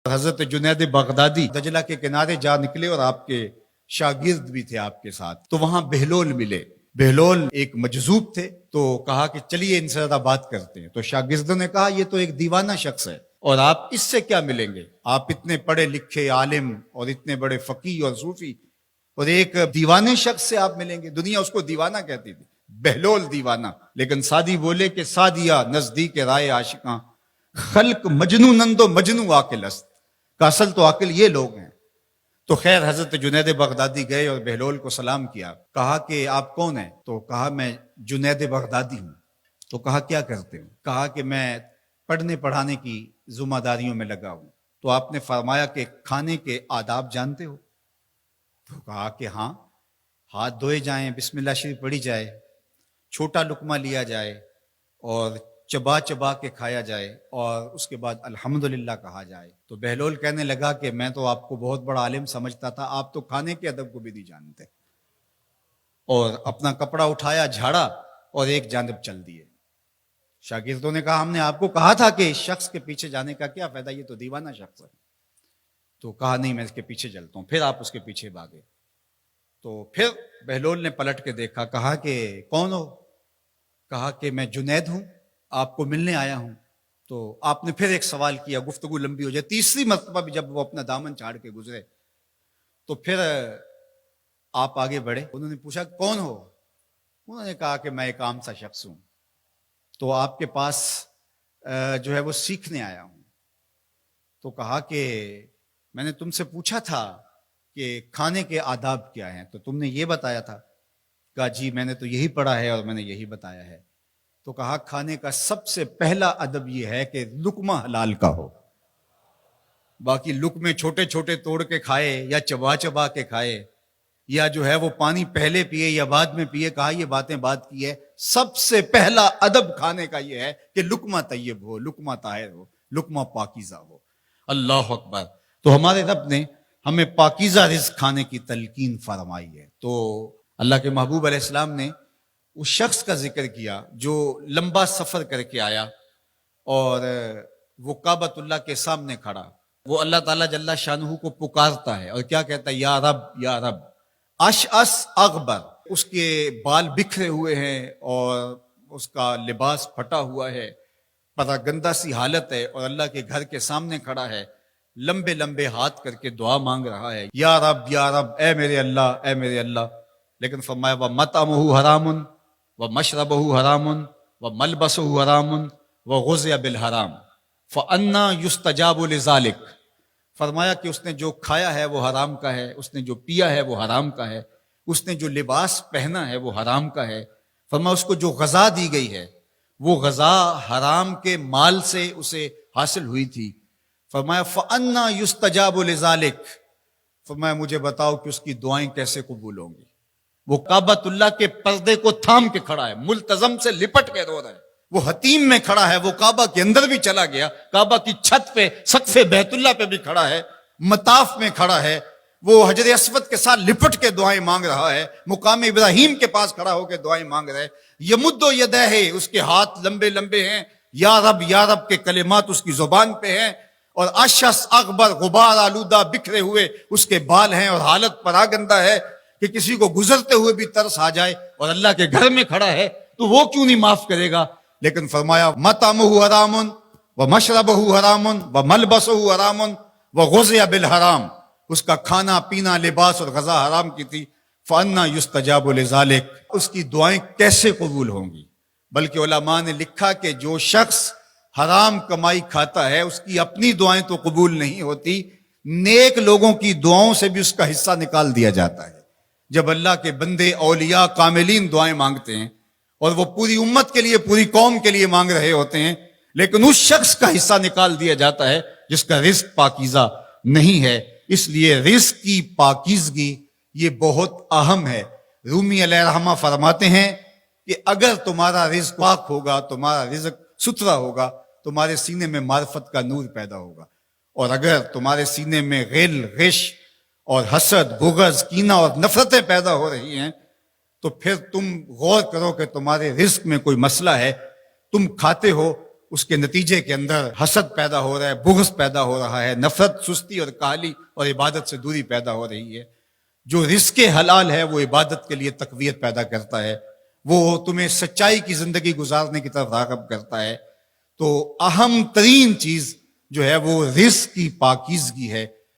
حضرت جنید بغدادی دجلہ کے کنارے جا نکلے اور آپ کے شاگرد بھی تھے آپ کے ساتھ، تو وہاں بہلول ملے۔ بہلول ایک مجذوب تھے، تو کہا کہ چلیے ان سے ذرا بات کرتے ہیں۔ تو شاگردوں نے کہا یہ تو ایک دیوانہ شخص ہے اور آپ اس سے کیا ملیں گے؟ آپ اتنے پڑھے لکھے عالم اور اتنے بڑے فقیہ اور صوفی، اور ایک دیوانے شخص سے آپ ملیں گے؟ دنیا اس کو دیوانہ کہتی تھی، بہلول دیوانہ۔ لیکن سعدی بولے کہ سعدیہ نزدیک رائے عاشقاں، خلق مجنونند و مجنو عاقل است، کا اصل تو عاقل یہ لوگ ہیں۔ تو خیر حضرت جنید بغدادی گئے اور بہلول کو سلام کیا، کہا کہ آپ کون ہیں؟ تو کہا میں جنید بغدادی ہوں۔ تو کہا کیا کرتے ہو؟ کہا کہ میں پڑھنے پڑھانے کی ذمہ داریوں میں لگا ہوں۔ تو آپ نے فرمایا کہ کھانے کے آداب جانتے ہو؟ تو کہا کہ ہاں، ہاتھ دھوئے جائیں، بسم اللہ شریف پڑھی جائے، چھوٹا لقمہ لیا جائے اور چبا چبا کے کھایا جائے، اور اس کے بعد الحمدللہ کہا جائے۔ تو بہلول کہنے لگا کہ میں تو آپ کو بہت بڑا عالم سمجھتا تھا، آپ تو کھانے کے ادب کو بھی نہیں جانتے۔ اور اپنا کپڑا اٹھایا، جھاڑا اور ایک جانب چل دیے۔ شاگردوں نے کہا ہم نے آپ کو کہا تھا کہ اس شخص کے پیچھے جانے کا کیا فائدہ، یہ تو دیوانہ شخص ہے۔ تو کہا نہیں میں اس کے پیچھے چلتا ہوں۔ پھر آپ اس کے پیچھے بھاگے۔ تو پھر بہلول نے پلٹ کے دیکھا، کہا کہ کون ہو؟ کہا کہ میں جنید ہوں، آپ کو ملنے آیا ہوں۔ تو آپ نے پھر ایک سوال کیا، گفتگو لمبی ہو جائے۔ تیسری مرتبہ بھی جب وہ اپنا دامن چاڑ کے گزرے تو پھر آپ آگے بڑھے۔ انہوں نے پوچھا کون ہو؟ انہوں نے کہا کہ میں ایک عام سا شخص ہوں، تو آپ کے پاس جو ہے وہ سیکھنے آیا ہوں۔ تو کہا کہ میں نے تم سے پوچھا تھا کہ کھانے کے آداب کیا ہیں، تو تم نے یہ بتایا تھا۔ کہا جی میں نے تو یہی پڑھا ہے اور میں نے یہی بتایا ہے۔ تو کہا کھانے کا سب سے پہلا ادب یہ ہے کہ لقمہ حلال کا ہو، باقی لقمے چھوٹے چھوٹے توڑ کے کھائے یا چبا چبا کے کھائے یا جو ہے وہ پانی پہلے پیے یا بعد میں پیے، کہا یہ باتیں بات کی ہے۔ سب سے پہلا ادب کھانے کا یہ ہے کہ لقمہ طیب ہو، لقمہ طاہر ہو، لقمہ پاکیزہ ہو۔ اللہ اکبر۔ تو ہمارے رب نے ہمیں پاکیزہ رزق کھانے کی تلقین فرمائی ہے۔ تو اللہ کے محبوب علیہ السلام نے اس شخص کا ذکر کیا جو لمبا سفر کر کے آیا اور وہ کعبۃ اللہ کے سامنے کھڑا، وہ اللہ تعالیٰ جل شانہ کو پکارتا ہے اور کیا کہتا ہے؟ یا رب یا رب۔ اشعث اغبر، اس کے بال بکھرے ہوئے ہیں اور اس کا لباس پھٹا ہوا ہے، پتہ گندہ سی حالت ہے، اور اللہ کے گھر کے سامنے کھڑا ہے، لمبے لمبے ہاتھ کر کے دعا مانگ رہا ہے، یا رب اے میرے اللہ اے میرے اللہ۔ لیکن فرمایا وَمَطْعَمُهُ حَرَامٌ وَمَشْرَبُهُ حَرَامٌ وَمَلْبَسُهُ حَرَامٌ وَغُذِّيَ بِالْحَرَامِ فَأَنَّىٰ يُسْتَجَابُ لِذَٰلِكَ۔ فرمایا کہ اس نے جو کھایا ہے وہ حرام کا ہے، اس نے جو پیا ہے وہ حرام کا ہے، اس نے جو لباس پہنا ہے وہ حرام کا ہے۔ فرمایا اس کو جو غذا دی گئی ہے وہ غذا حرام کے مال سے اسے حاصل ہوئی تھی۔ فرمایا فَأَنَّىٰ يُسْتَجَابُ لِذَٰلِكَ۔ فرمایا مجھے بتاؤ کہ اس کی دعائیں کیسے قبول ہوں گی؟ وہ کعبۃ اللہ کے پردے کو تھام کے کھڑا ہے، ملتزم سے لپٹ کے رو رہا ہے، وہ حتیم میں کھڑا ہے، وہ کعبہ کے اندر بھی چلا گیا، کعبہ کی چھت پہ سقف بیت اللہ پہ بھی کھڑا ہے، مطاف میں کھڑا ہے، وہ حجر اسود کے ساتھ لپٹ کے دعائیں مانگ رہا ہے، مقام ابراہیم کے پاس کھڑا ہو کے دعائیں مانگ رہا ہے۔ یمد و یدہ ہے، اس کے ہاتھ لمبے لمبے ہیں، یا رب کے کلمات اس کی زبان پہ ہیں، اور اشعث اغبر، غبار آلودہ بکھرے ہوئے اس کے بال ہیں، اور حالت پراگندہ ہے کہ کسی کو گزرتے ہوئے بھی ترس آ جائے، اور اللہ کے گھر میں کھڑا ہے تو وہ کیوں نہیں معاف کرے گا؟ لیکن فرمایا مطعمہ حرام ومشربہ حرام وملبسہ حرام وغذی بالحرام، اس کا کھانا پینا لباس اور غذا حرام کی تھی۔ فَأَنَّىٰ يُسْتَجَابُ لِذَٰلِكَ، اس کی دعائیں کیسے قبول ہوں گی؟ بلکہ علماء نے لکھا کہ جو شخص حرام کمائی کھاتا ہے اس کی اپنی دعائیں تو قبول نہیں ہوتی، نیک لوگوں کی دعاؤں سے بھی اس کا حصہ نکال دیا جاتا ہے۔ جب اللہ کے بندے اولیاء کاملین دعائیں مانگتے ہیں اور وہ پوری امت کے لیے پوری قوم کے لیے مانگ رہے ہوتے ہیں، لیکن اس شخص کا حصہ نکال دیا جاتا ہے جس کا رزق پاکیزہ نہیں ہے۔ اس لیے رزق کی پاکیزگی یہ بہت اہم ہے۔ رومی علیہ الرحمہ فرماتے ہیں کہ اگر تمہارا رزق پاک ہوگا، تمہارا رزق ستھرا ہوگا، تمہارے سینے میں معرفت کا نور پیدا ہوگا، اور اگر تمہارے سینے میں غل، غش اور حسد، بغض، کینہ اور نفرتیں پیدا ہو رہی ہیں تو پھر تم غور کرو کہ تمہارے رزق میں کوئی مسئلہ ہے۔ تم کھاتے ہو، اس کے نتیجے کے اندر حسد پیدا ہو رہا ہے، بغض پیدا ہو رہا ہے، نفرت، سستی اور کاہلی اور عبادت سے دوری پیدا ہو رہی ہے۔ جو رزق حلال ہے وہ عبادت کے لیے تقویت پیدا کرتا ہے، وہ تمہیں سچائی کی زندگی گزارنے کی طرف راغب کرتا ہے۔ تو اہم ترین چیز جو ہے وہ رزق کی پاکیزگی ہے،